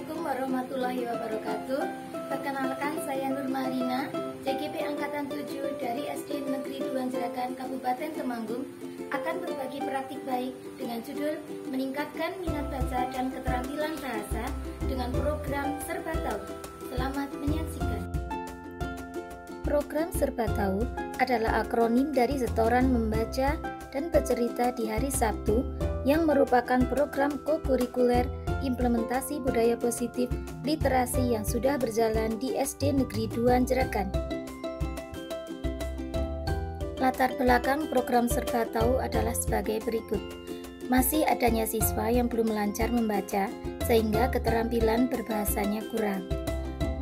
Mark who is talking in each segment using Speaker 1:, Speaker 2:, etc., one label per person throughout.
Speaker 1: Assalamualaikum warahmatullahi wabarakatuh. Perkenalkan, saya Nur Malina, JGP Angkatan 7 dari SD Negeri Duan Jeragan, Kabupaten Temanggung, akan berbagi praktik baik dengan judul Meningkatkan Minat Baca dan Keterampilan Bahasa dengan program Serba Tahu. Selamat menyaksikan. Program Serba Tahu adalah akronim dari Setoran Membaca dan Bercerita di Hari Sabtu yang merupakan program kokurikuler implementasi budaya positif literasi yang sudah berjalan di SD Negeri Duan Jeragan. Latar belakang program Serba Tahu adalah sebagai berikut. Masih adanya siswa yang belum lancar membaca sehingga keterampilan berbahasanya kurang.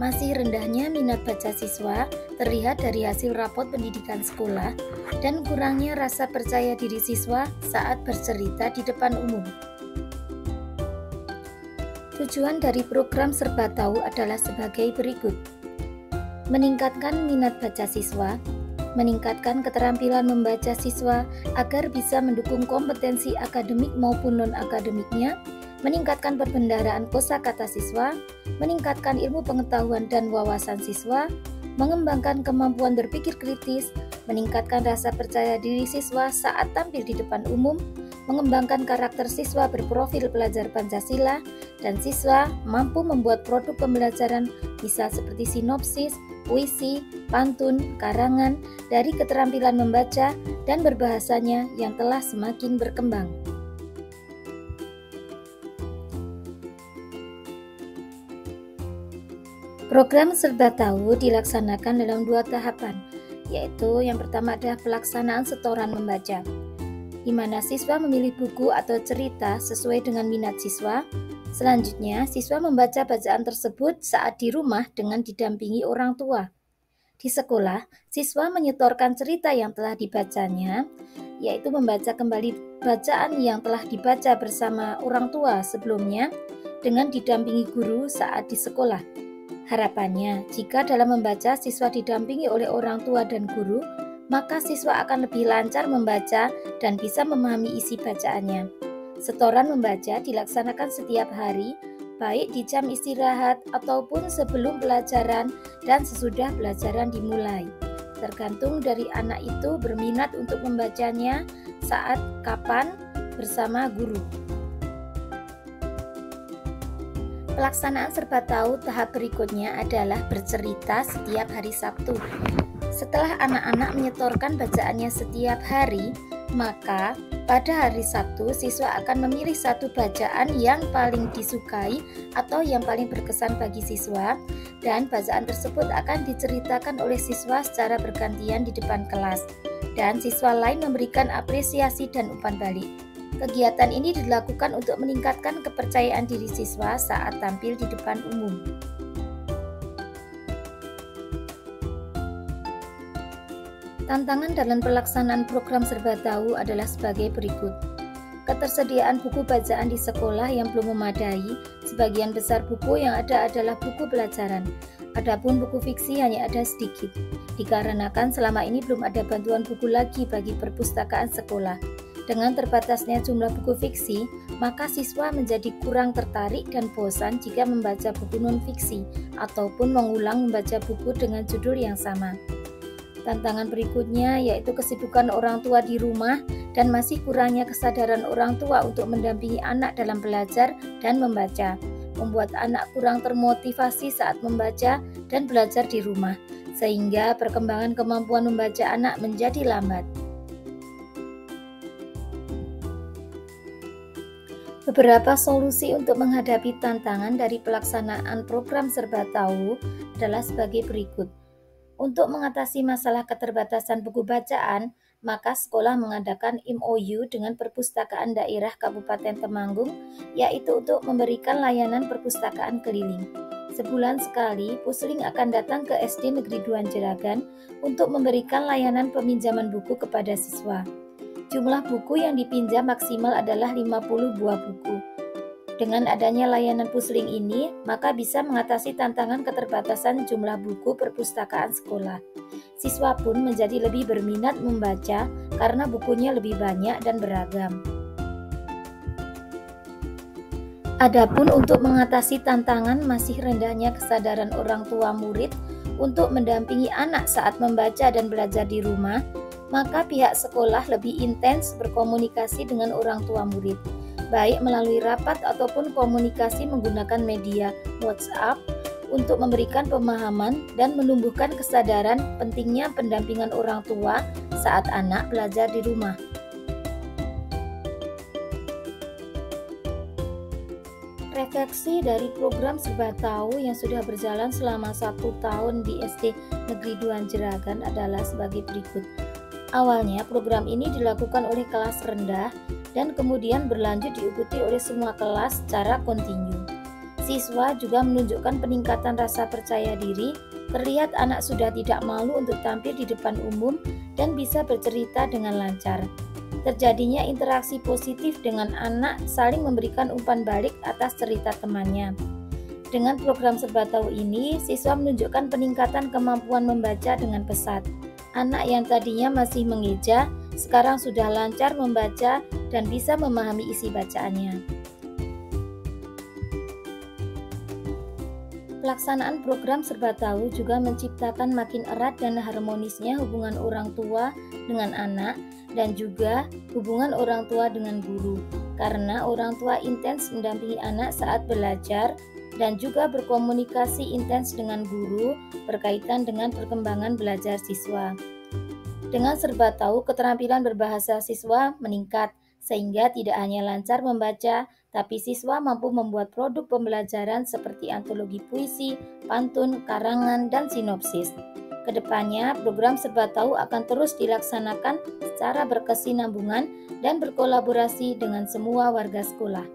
Speaker 1: Masih rendahnya minat baca siswa terlihat dari hasil rapot pendidikan sekolah dan kurangnya rasa percaya diri siswa saat bercerita di depan umum. Tujuan dari program Serba Tahu adalah sebagai berikut. Meningkatkan minat baca siswa, meningkatkan keterampilan membaca siswa agar bisa mendukung kompetensi akademik maupun non-akademiknya, meningkatkan perbendaharaan kosakata siswa, meningkatkan ilmu pengetahuan dan wawasan siswa, mengembangkan kemampuan berpikir kritis, meningkatkan rasa percaya diri siswa saat tampil di depan umum, mengembangkan karakter siswa berprofil pelajar Pancasila, dan siswa mampu membuat produk pembelajaran misal seperti sinopsis, puisi, pantun, karangan dari keterampilan membaca dan berbahasanya yang telah semakin berkembang. Program Serba Tahu dilaksanakan dalam 2 tahapan, yaitu yang pertama adalah pelaksanaan setoran membaca, di mana siswa memilih buku atau cerita sesuai dengan minat siswa. Selanjutnya, siswa membaca bacaan tersebut saat di rumah dengan didampingi orang tua. Di sekolah, siswa menyetorkan cerita yang telah dibacanya, yaitu membaca kembali bacaan yang telah dibaca bersama orang tua sebelumnya dengan didampingi guru saat di sekolah. Harapannya, jika dalam membaca siswa didampingi oleh orang tua dan guru, maka siswa akan lebih lancar membaca dan bisa memahami isi bacaannya. Setoran membaca dilaksanakan setiap hari, baik di jam istirahat ataupun sebelum pelajaran dan sesudah pelajaran dimulai. Tergantung dari anak itu berminat untuk membacanya saat kapan bersama guru. Pelaksanaan Serba Tahu tahap berikutnya adalah bercerita setiap hari Sabtu. Setelah anak-anak menyetorkan bacaannya setiap hari, maka pada hari Sabtu siswa akan memilih satu bacaan yang paling disukai atau yang paling berkesan bagi siswa, dan bacaan tersebut akan diceritakan oleh siswa secara bergantian di depan kelas, dan siswa lain memberikan apresiasi dan umpan balik. Kegiatan ini dilakukan untuk meningkatkan kepercayaan diri siswa saat tampil di depan umum. Tantangan dalam pelaksanaan program Serba Tahu adalah sebagai berikut. Ketersediaan buku bacaan di sekolah yang belum memadai, sebagian besar buku yang ada adalah buku pelajaran. Adapun buku fiksi hanya ada sedikit, dikarenakan selama ini belum ada bantuan buku lagi bagi perpustakaan sekolah. Dengan terbatasnya jumlah buku fiksi, maka siswa menjadi kurang tertarik dan bosan jika membaca buku non-fiksi ataupun mengulang membaca buku dengan judul yang sama. Tantangan berikutnya yaitu kesibukan orang tua di rumah dan masih kurangnya kesadaran orang tua untuk mendampingi anak dalam belajar dan membaca, membuat anak kurang termotivasi saat membaca dan belajar di rumah, sehingga perkembangan kemampuan membaca anak menjadi lambat. Beberapa solusi untuk menghadapi tantangan dari pelaksanaan program Serba Tahu adalah sebagai berikut. Untuk mengatasi masalah keterbatasan buku bacaan, maka sekolah mengadakan MOU dengan Perpustakaan Daerah Kabupaten Temanggung, yaitu untuk memberikan layanan perpustakaan keliling. Sebulan sekali, Pusling akan datang ke SD Negeri Duan Jeragan untuk memberikan layanan peminjaman buku kepada siswa. Jumlah buku yang dipinjam maksimal adalah 50 buah buku. Dengan adanya layanan Pusling ini, maka bisa mengatasi tantangan keterbatasan jumlah buku perpustakaan sekolah. Siswa pun menjadi lebih berminat membaca karena bukunya lebih banyak dan beragam. Adapun untuk mengatasi tantangan masih rendahnya kesadaran orang tua murid untuk mendampingi anak saat membaca dan belajar di rumah, maka pihak sekolah lebih intens berkomunikasi dengan orang tua murid, baik melalui rapat ataupun komunikasi menggunakan media WhatsApp untuk memberikan pemahaman dan menumbuhkan kesadaran pentingnya pendampingan orang tua saat anak belajar di rumah. Refleksi dari program Serba Tahu yang sudah berjalan selama 1 tahun di SD Negeri 2 Jeragan adalah sebagai berikut. Awalnya program ini dilakukan oleh kelas rendah dan kemudian berlanjut diikuti oleh semua kelas secara kontinu. Siswa juga menunjukkan peningkatan rasa percaya diri, terlihat anak sudah tidak malu untuk tampil di depan umum dan bisa bercerita dengan lancar. Terjadinya interaksi positif dengan anak saling memberikan umpan balik atas cerita temannya. Dengan program Serba Tahu ini, siswa menunjukkan peningkatan kemampuan membaca dengan pesat. Anak yang tadinya masih mengeja, sekarang sudah lancar membaca dan bisa memahami isi bacaannya. Pelaksanaan program Serba Tahu juga menciptakan makin erat dan harmonisnya hubungan orang tua dengan anak dan juga hubungan orang tua dengan guru, karena orang tua intens mendampingi anak saat belajar dan juga berkomunikasi intens dengan guru berkaitan dengan perkembangan belajar siswa. Dengan Serba Tahu, keterampilan berbahasa siswa meningkat, sehingga tidak hanya lancar membaca, tapi siswa mampu membuat produk pembelajaran seperti antologi puisi, pantun, karangan, dan sinopsis. Kedepannya, program Serba Tahu akan terus dilaksanakan secara berkesinambungan dan berkolaborasi dengan semua warga sekolah.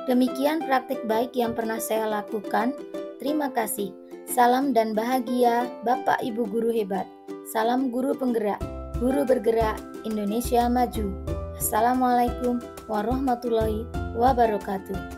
Speaker 1: Demikian praktik baik yang pernah saya lakukan. Terima kasih. Salam dan bahagia, Bapak Ibu guru hebat. Salam guru penggerak, guru bergerak, Indonesia maju. Assalamualaikum warahmatullahi wabarakatuh.